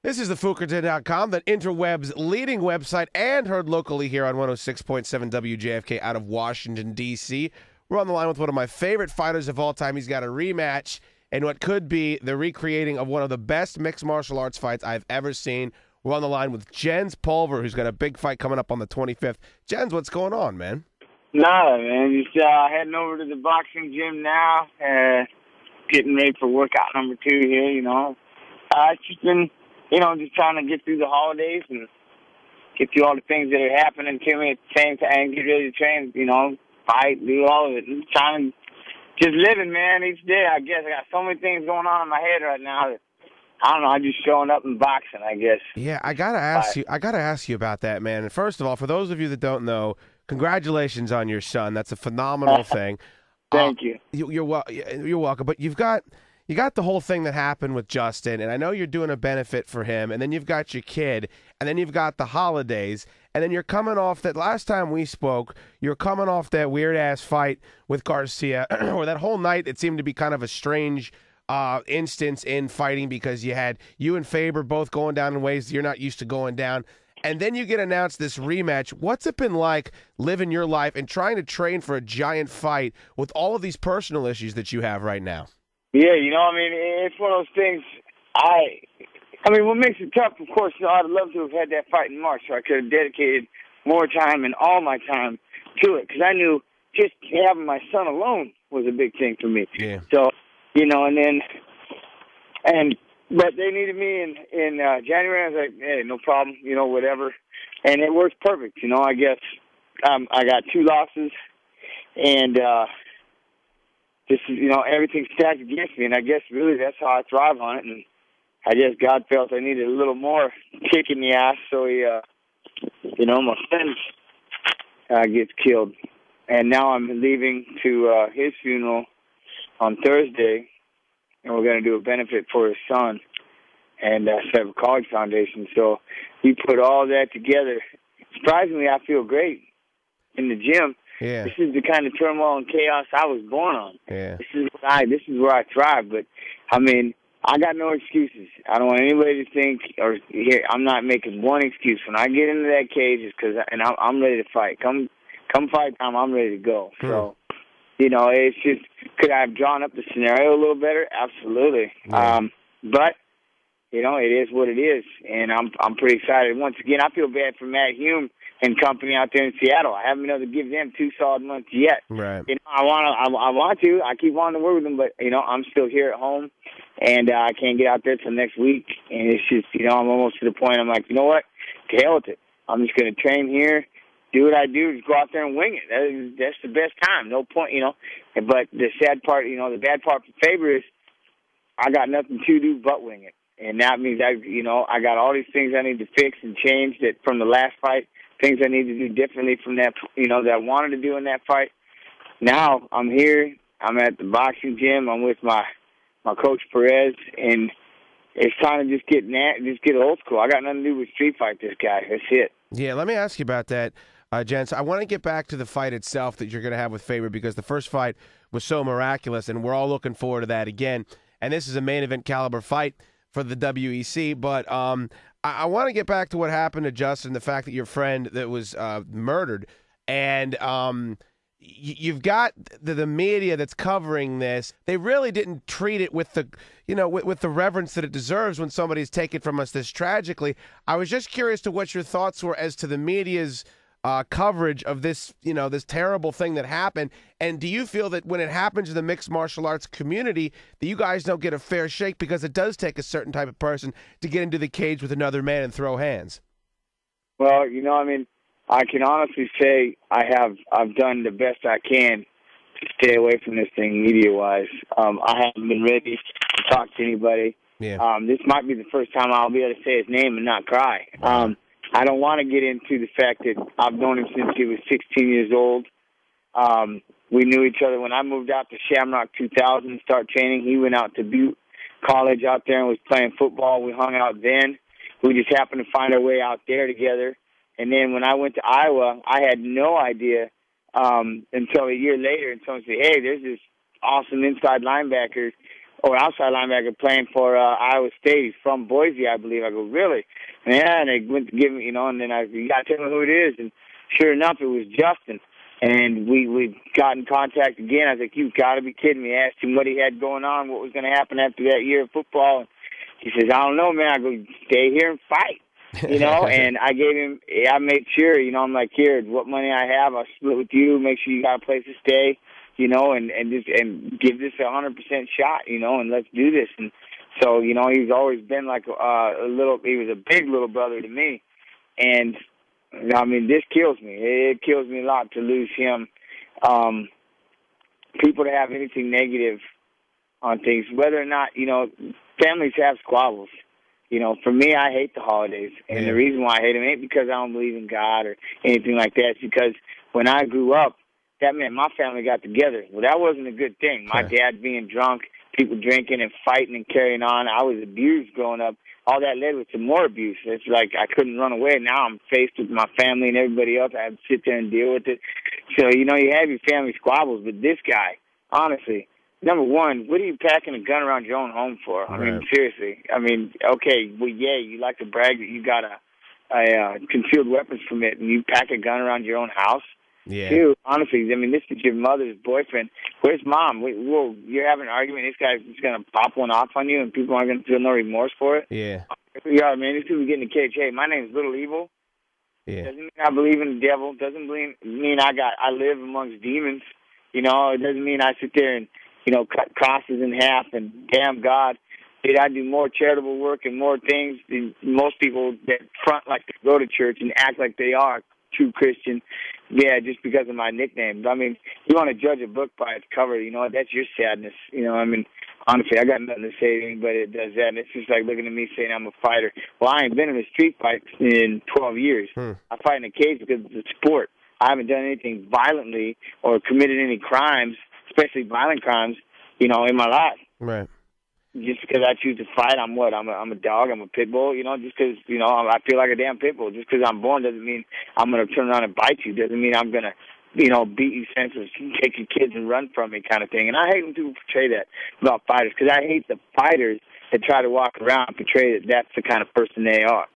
This is the Fukerton.com, the interweb's leading website, and heard locally here on 106.7 WJFK out of Washington, D.C. We're on the line with one of my favorite fighters of all time. He's got a rematch in what could be the recreating of one of the best mixed martial arts fights I've ever seen. We're on the line with Jens Pulver, who's got a big fight coming up on the 25th. Jens, what's going on, man? Nah, man. Just heading over to the boxing gym now. Getting ready for workout number 2 here, It's just been, just trying to get through the holidays and get through all the things that are happening to me at the same time, get ready to train, fight, do all of it. And trying to just living, man, each day, I guess. I got so many things going on in my head right now that, I don't know, I'm just showing up in boxing, I guess. Yeah, I gotta ask you about that, man. And first of all, for those of you that don't know, congratulations on your son. That's a phenomenal thing. Thank you. You're welcome. But you got the whole thing that happened with Justin, and I know you're doing a benefit for him, and then you've got your kid, and then you've got the holidays, and then you're coming off that last time we spoke, you're coming off that weird-ass fight with Garcia, or that whole night it seemed to be kind of a strange instance in fighting because you and Faber both going down in ways you're not used to going down. And then you get announced this rematch. What's it been like living your life and trying to train for a giant fight with all of these personal issues that you have right now? Yeah, it's one of those things. What makes it tough, of course, I'd love to have had that fight in March so I could have dedicated more time and all my time to it because I knew just having my son alone was a big thing for me. Yeah. So, but they needed me in January. I was like, hey, no problem, whatever. And it works perfect, I guess. I got 2 losses, and just, everything's stacked against me. And I guess really that's how I thrive on it. And I guess God felt I needed a little more kick in the ass, so he, my son gets killed. And now I'm leaving to his funeral on Thursday, and we're going to do a benefit for his son and set up a college foundation. So we put all that together. Surprisingly, I feel great in the gym. Yeah. This is the kind of turmoil and chaos I was born on. Yeah. This is where I thrive. But, I got no excuses. I don't want anybody to think or hear. I'm not making one excuse. When I get into that cage, it's because I'm ready to fight. Come fight time, I'm ready to go. So, it's just, could I have drawn up the scenario a little better? Absolutely. Yeah. But, it is what it is, and I'm pretty excited. Once again, I feel bad for Matt Hume and company out there in Seattle. I haven't been able to give them 2 solid months yet. Right. I want to. I keep wanting to work with them, but, I'm still here at home, and I can't get out there till next week. And it's just, I'm almost to the point I'm like, you know what? To hell with it. I'm just going to train here, do what I do, just go out there and wing it. That's the best time. No point, But the sad part, the bad part for Faber is I got nothing to do but wing it. And that means I got all these things I need to fix and change that from the last fight, things I need to do differently from that, that I wanted to do in that fight. Now I'm here. I'm at the boxing gym. I'm with my coach Perez, and it's time to just get old school. I got nothing to do with street fight this guy. That's it. Yeah, let me ask you about that, Jens. I want to get back to the fight itself that you're going to have with Faber because the first fight was so miraculous, and we're all looking forward to that again. And this is a main event caliber fight for the WEC, but I want to get back to what happened to Justin, the fact that your friend that was murdered, and you've got the media that's covering this. They really didn't treat it with the with the reverence that it deserves when somebody's taken from us this tragically. I was just curious to what your thoughts were as to the media's coverage of this, this terrible thing that happened. And do you feel that when it happens in the mixed martial arts community, that you guys don't get a fair shake because it does take a certain type of person to get into the cage with another man and throw hands? Well, I can honestly say I've done the best I can to stay away from this thing media-wise. I haven't been ready to talk to anybody. Yeah. This might be the first time I'll be able to say his name and not cry. I don't want to get into the fact that I've known him since he was 16 years old. We knew each other when I moved out to Shamrock 2000 to start training. He went out to Butte College out there and was playing football. We hung out then. We just happened to find our way out there together. And then when I went to Iowa, I had no idea until a year later. And someone said, hey, there's this awesome inside linebacker or outside linebacker playing for Iowa State. He's from Boise, I believe. I go, really? And yeah, and they went to give me, you know, and then you got to tell me who it is. And sure enough, it was Justin. And we got in contact again. I was like, you've got to be kidding me. I asked him what he had going on, what was going to happen after that year of football. And he says, I don't know, man. I go, stay here and fight. You know, and I made sure, you know, I'm like, here, what money I have, I'll split with you, make sure you got a place to stay, you know, and give this 100% shot, you know, and let's do this. And so, you know, he's always been like he was a big little brother to me. And, I mean, this kills me. It kills me a lot to lose him. People to have anything negative on things, whether or not, you know, families have squabbles. You know, for me, I hate the holidays. And the reason why I hate them ain't because I don't believe in God or anything like that. It's because when I grew up, that meant my family got together. Well, that wasn't a good thing. My dad being drunk, people drinking and fighting and carrying on. I was abused growing up. All that led to more abuse. It's like I couldn't run away. Now I'm faced with my family and everybody else. I have to sit there and deal with it. So, you know, you have your family squabbles. But this guy, honestly, number one, what are you packing a gun around your own home for? I mean, seriously. I mean, okay, well, yeah, you like to brag that you got a concealed weapons permit and you pack a gun around your own house? Yeah. Dude, honestly, I mean, this is your mother's boyfriend. Where's mom? Whoa, you're having an argument. This guy's just going to pop one off on you and people aren't going to feel no remorse for it? Yeah. Yeah, man, these people get in the cage. Hey, my name's Little Evil. Yeah. Doesn't mean I believe in the devil. Doesn't mean I live amongst demons. You know, it doesn't mean I sit there and, you know, cut crosses in half and damn God. Dude, I do more charitable work and more things than most people that front like they go to church and act like they are true Christian. Yeah, just because of my nickname. I mean, you want to judge a book by its cover, you know, that's your sadness. You know, I mean, honestly, I got nothing to say to anybody that does that. And it's just like looking at me saying I'm a fighter. Well, I ain't been in a street fight in 12 years. I fight in a cage because it's a sport. I haven't done anything violently or committed any crimes, especially violent crimes, you know, in my life. Right. Just because I choose to fight, I'm what? I'm a dog. I'm a pit bull. You know, just because, you know, I feel like a damn pit bull. Just because I'm born doesn't mean I'm going to turn around and bite you. Doesn't mean I'm going to, you know, beat you senseless, take your kids and run from me kind of thing. And I hate when people portray that about fighters because I hate the fighters that try to walk around and portray that that's the kind of person they are.